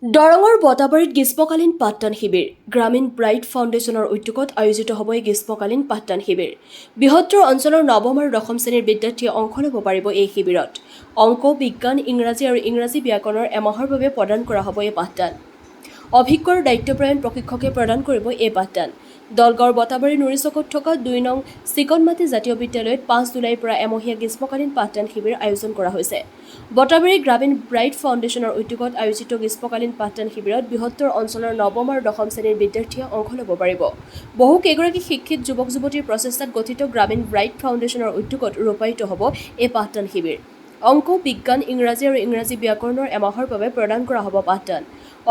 দৰঙৰ বটাবাৰীত গ্ৰীষ্মকালীন পাঠদান শিবিৰ গ্ৰামীণ ব্ৰাইট ফাউণ্ডেশ্যনৰ উদ্যোগত আয়োজিত হ'ব এই গ্ৰীষ্মকালীন পাঠদান শিবিৰ। বৃহত্তৰ অঞ্চলৰ নৱম আৰু দশম শ্ৰেণীৰ বিদ্যাৰ্থীয়ে অংশ ল'ব পাৰিব এই শিবিৰত। অংক, বিজ্ঞান, ইংৰাজী আৰু ইংৰাজী ব্যাকৰণৰ এমাহৰ বাবে প্ৰদান কৰা হ'ব এই পাঠদান। অভিজ্ঞ আৰু দায়িত্বপৰায়ণ প্ৰশিক্ষকে প্ৰদান কৰিব এই পাঠদান। দলগাঁৱৰ বটাবাৰীৰ নুৰিচকত থকা ২ নং চিকনমাটি জাতীয় বিদ্যালয়ত ৫ জুলাইৰ পৰা এমহীয়া গ্ৰীষ্মকালীন পাঠদান শিবিৰ আয়োজন কৰা হৈছে। বটাবাৰী গ্ৰামীণ ব্ৰাইট ফাউণ্ডেশ্যনৰ উদ্যোগত আয়োজিত গ্ৰীষ্মকালীন পাঠদান শিবিৰত বৃহত্তৰ অঞ্চলৰ নৱম আৰু দশম শ্ৰেণীৰ বিদ্যাৰ্থীয়ে অংশ ল'ব পাৰিব। বহু কেইগৰাকী শিক্ষিত যুৱক-যুৱতীৰ প্ৰচেষ্টাত গঠিত গ্ৰামীণ ব্ৰাইট ফাউণ্ডেশ্যনৰ উদ্যোগত ৰূপায়িত হ'ব এই পাঠদান শিবিৰ। অংক, বিজ্ঞান, ইংৰাজী আৰু ইংৰাজী ব্যাকৰণৰ এমাহৰ বাবে প্ৰদান কৰা হ'ব পাঠদান।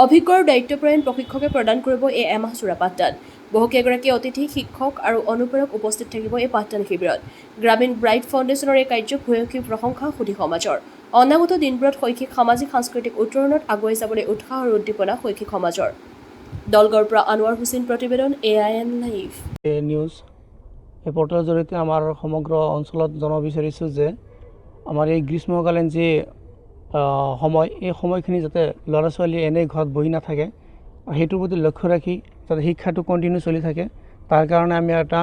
অভিজ্ঞ আৰু দায়িত্বপৰায়ণ প্ৰশিক্ষকে প্ৰদান কৰিব এই এমাহজোৰা পাঠদান। বহুকেইগৰাকী অতিথি, শিক্ষক আৰু অনুপ্ৰেৰক উপস্থিত থাকিব এই পাঠদান শিবিৰত। গ্ৰামীণ ব্ৰাইট ফাউণ্ডেশ্যনৰ এই কাৰ্যক ভূয়সী প্ৰশংসা সুধী সমাজৰ। অনাগত দিনবোৰত শৈক্ষিক সামাজিক সাংস্কৃতিক উত্তৰণত আগুৱাই যাবলৈ উৎসাহ আৰু উদ্দীপনা শৈক্ষিক সমাজৰ। দলগাঁৱৰ পৰা আনোৱাৰ হুছেইন প্ৰতিবেদন AIN লাইভ নিউজ। এই পৰ্টেলৰ জৰিয়তে আমাৰ সমগ্ৰ অঞ্চলত জনাব বিচাৰিছোঁ যে আমাৰ এই গ্ৰীষ্মকালীন যি সময়, এই সময়খিনি যাতে ল'ৰা ছোৱালীয়ে এনেই ঘৰত বহি নাথাকে, সেইটোৰ প্ৰতি লক্ষ্য ৰাখি যাতে শিক্ষাটো কণ্টিনিউ চলি থাকে, তাৰ কাৰণে আমি এটা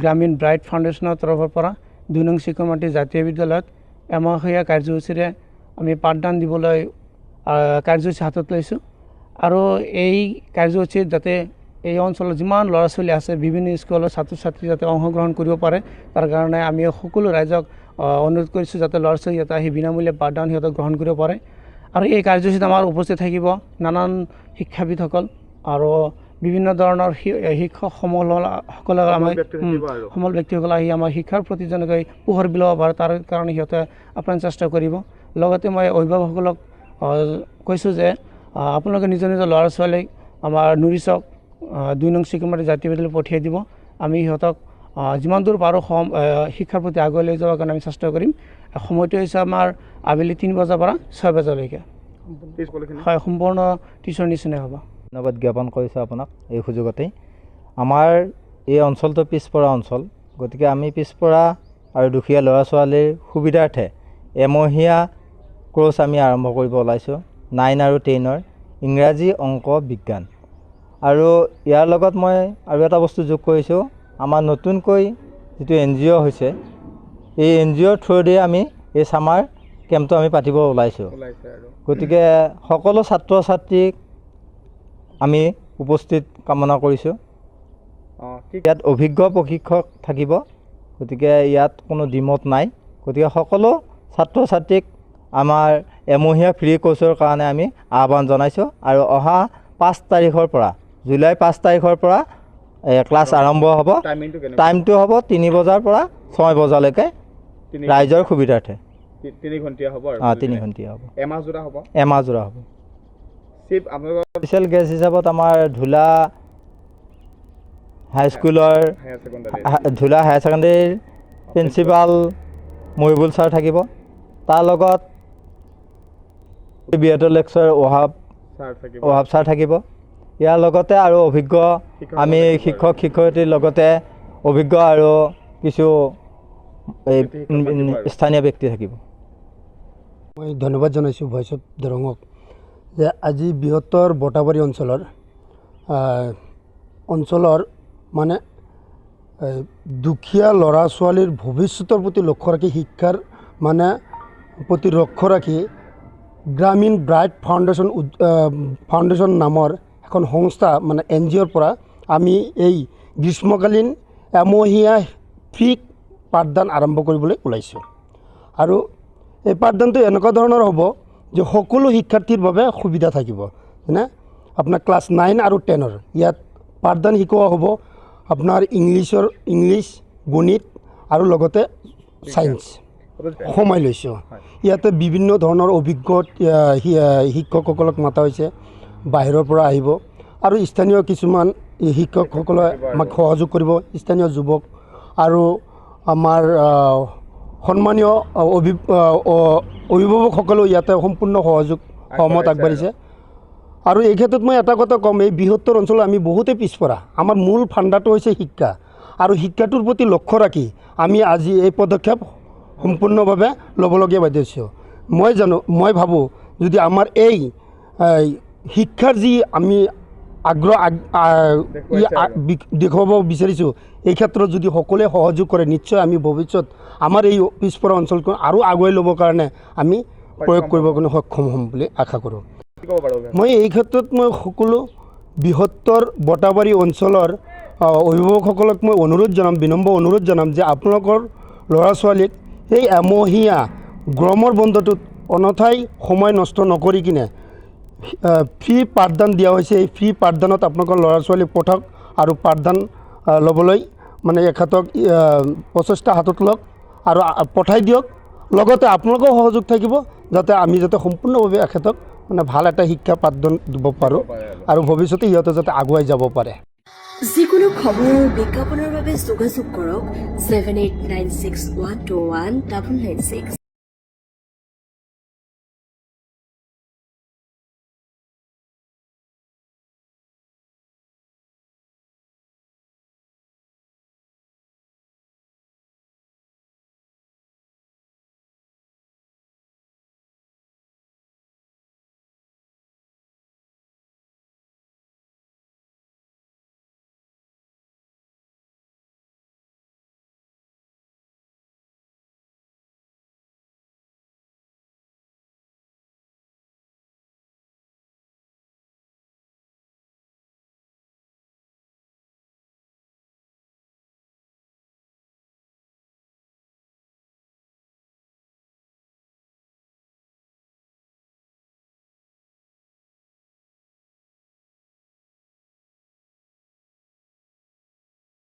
গ্ৰামীণ ব্ৰাইট ফাউণ্ডেশ্যনৰ তৰফৰ পৰা ২ নং চিকনমাটি জাতীয় বিদ্যালয়ত এমাহীয়া কাৰ্যসূচীৰে আমি পাঠদান দিবলৈ কাৰ্যসূচী হাতত লৈছোঁ। আৰু এই কাৰ্যসূচীত যাতে এই অঞ্চলত যিমান ল'ৰা ছোৱালী আছে, বিভিন্ন স্কুলৰ ছাত্ৰ ছাত্ৰী যাতে অংশগ্ৰহণ কৰিব পাৰে, তাৰ কাৰণে আমি সকলো ৰাইজক অনুৰোধ কৰিছোঁ যাতে ল'ৰা ছোৱালী যাতে আহি বিনামূলীয়া পাঠদান সিহঁতক গ্ৰহণ কৰিব পাৰে। আৰু এই কাৰ্যসূচীত আমাৰ উপস্থিত থাকিব নানান শিক্ষাবিদসকল আৰু বিভিন্ন ধৰণৰ শিক্ষকসকলে আমাৰ সমল ব্যক্তিসকলে আহি আমাৰ শিক্ষাৰ প্ৰতি যেনেকৈ পোহৰ বিলাব পাৰে, তাৰ কাৰণে সিহঁতে আপ্ৰাণ চেষ্টা কৰিব। লগতে মই অভিভাৱকসকলক কৈছোঁ যে আপোনালোকে নিজৰ নিজৰ ল'ৰা ছোৱালীক আমাৰ নুৰিচক ২ নং চিকনমাটি জাতীয় বিদ্যালয়লৈ পঠিয়াই দিব। আমি সিহঁতক যিমান দূৰ পাৰোঁ শিক্ষাৰ প্ৰতি আগুৱাই লৈ যাবৰ কাৰণে আমি চেষ্টা কৰিম। সময়টো হৈছে আমাৰ আবেলি ৩ বজাৰ পৰা ৬ বজালৈকে। হয়, সম্পূৰ্ণ টিউচন নিচিনাই হ'ব। ধন্যবাদ জ্ঞাপন কৰিছোঁ আপোনাক এই সুযোগতেই। আমাৰ এই অঞ্চলটো পিছপৰা অঞ্চল, গতিকে আমি পিছপৰা আৰু দুখীয়া ল'ৰা ছোৱালীৰ সুবিধাৰ্থে এমহীয়া কোৰ্চ আমি আৰম্ভ কৰিব ওলাইছোঁ। 9 আৰু 10ৰ ইংৰাজী, অংক, বিজ্ঞান। আৰু ইয়াৰ লগত মই আৰু এটা বস্তু যোগ কৰিছোঁ, আমাৰ নতুনকৈ যিটো NGO হৈছে, এই NGOৰ থ্ৰুদিয়ে আমি এই ছামাৰ কেম্পটো আমি পাতিব ওলাইছোঁ। গতিকে সকলো ছাত্ৰ ছাত্ৰীক আমি উপস্থিত কামনা কৰিছোঁ। ইয়াত অভিজ্ঞ প্ৰশিক্ষক থাকিব, গতিকে ইয়াত কোনো ডিমত নাই। গতিকে সকলো ছাত্ৰ ছাত্ৰীক আমাৰ এমহীয়া ফ্ৰী কোৰ্চৰ কাৰণে আমি আহ্বান জনাইছোঁ। আৰু অহা 5 তাৰিখৰ পৰা, জুলাই 5 তাৰিখৰ পৰা ক্লাছ আৰম্ভ হ'ব। টাইমটো হ'ব 3 বজাৰ পৰা 6 বজালৈকে ৰাইজৰ সুবিধাৰ্থে। 3 ঘণ্টীয়া হ'ব। 3 ঘণ্টীয়া হ'ব। এমাহজোৰা হ'ব। এমাহজোৰা হ'ব। স্পেচিয়েল গেষ্ট হিচাপত আমাৰ ধুলা হাইস্কুলৰ ধুলা হায়াৰ ছেকেণ্ডেৰীৰ প্ৰিন্সিপাল মহিবুল ছাৰ থাকিব। তাৰ লগত বিএডৰ লেকচাৰ ওহাব ছাৰ থাকিব। ইয়াৰ লগতে আৰু অভিজ্ঞ আমি শিক্ষক শিক্ষয়িত্ৰীৰ লগতে অভিজ্ঞ আৰু কিছু স্থানীয় ব্যক্তি থাকিব। মই ধন্যবাদ জনাইছোঁ ভইচ অফ দৰঙক যে আজি বৃহত্তৰ বটাবাৰী অঞ্চলৰ মানে দুখীয়া ল'ৰা ছোৱালীৰ ভৱিষ্যতৰ প্ৰতি লক্ষ্য ৰাখি, শিক্ষাৰ মানে প্ৰতি লক্ষ্য ৰাখি গ্ৰামীণ ব্ৰাইট ফাউণ্ডেশ্যন নামৰ এখন সংস্থা মানে NGOৰ পৰা আমি এই গ্ৰীষ্মকালীন এমহীয়া ফ্ৰী পাঠদান আৰম্ভ কৰিবলৈ ওলাইছোঁ। আৰু এই পাঠদানটো এনেকুৱা ধৰণৰ হ'ব যে সকলো শিক্ষাৰ্থীৰ বাবে সুবিধা থাকিব। যেনে আপোনাৰ ক্লাছ 9 আৰু 10ৰ ইয়াত পাঠদান শিকোৱা হ'ব আপোনাৰ ইংলিছ, গণিত আৰু লগতে ছায়েন্স সোমাই লৈছোঁ। ইয়াতে বিভিন্ন ধৰণৰ অভিজ্ঞ শিক্ষকসকলক মাতা হৈছে, বাহিৰৰ পৰা আহিব। আৰু স্থানীয় কিছুমান শিক্ষকসকলে আমাক সহযোগ কৰিব, স্থানীয় যুৱক আৰু আমাৰ সন্মানীয় অভিভাৱকসকলেও ইয়াতে সম্পূৰ্ণ সহমত আগবাঢ়িছে। আৰু এই ক্ষেত্ৰত মই এটা কথা ক'ম, এই বৃহত্তৰ অঞ্চলত আমি বহুতেই পিছপৰা। আমাৰ মূল ফাণ্ডাটো হৈছে শিক্ষা, আৰু শিক্ষাটোৰ প্ৰতি লক্ষ্য ৰাখি আমি আজি এই পদক্ষেপ সম্পূৰ্ণভাৱে ল'বলগীয়া বাধ্য হৈছোঁ। মই ভাবোঁ যদি আমাৰ এই শিক্ষাৰ যি আমি আগ্ৰহ দেখুৱাব বিচাৰিছোঁ, এই ক্ষেত্ৰত যদি সকলোৱে সহযোগ কৰে নিশ্চয় আমি ভৱিষ্যত আমাৰ এই পিছপৰা অঞ্চলখন আৰু আগুৱাই ল'বৰ কাৰণে আমি প্ৰয়োগ কৰিবৰ কাৰণে সক্ষম হ'ম বুলি আশা কৰোঁ। মই এই ক্ষেত্ৰত মই সকলো বৃহত্তৰ বটাবাৰী অঞ্চলৰ অভিভাৱকসকলক মই বিনম্ৰ অনুৰোধ জনাম যে আপোনালোকৰ ল'ৰা ছোৱালীক এই এমহীয়া গৰমৰ বন্ধটোত অনথাই সময় নষ্ট নকৰি কিনে ফ্ৰী পাঠদান দিয়া হৈছে। এই ফ্ৰী পাঠদানত আপোনালোকৰ ল'ৰা ছোৱালীক পঠাওক আৰু পাঠদান ল'বলৈ মানে এখেতক প্ৰচেষ্টা হাতত লওক আৰু পঠাই দিয়ক। লগতে আপোনালোকৰ সহযোগ থাকিব যাতে আমি সম্পূৰ্ণভাৱে এখেতক মানে ভাল এটা শিক্ষা পাঠদান দিব পাৰোঁ আৰু ভৱিষ্যতে সিহঁতে যাতে আগুৱাই যাব পাৰে। যিকোনো খবৰ আৰু বিজ্ঞাপনৰ বাবে যোগাযোগ কৰক 7896121996।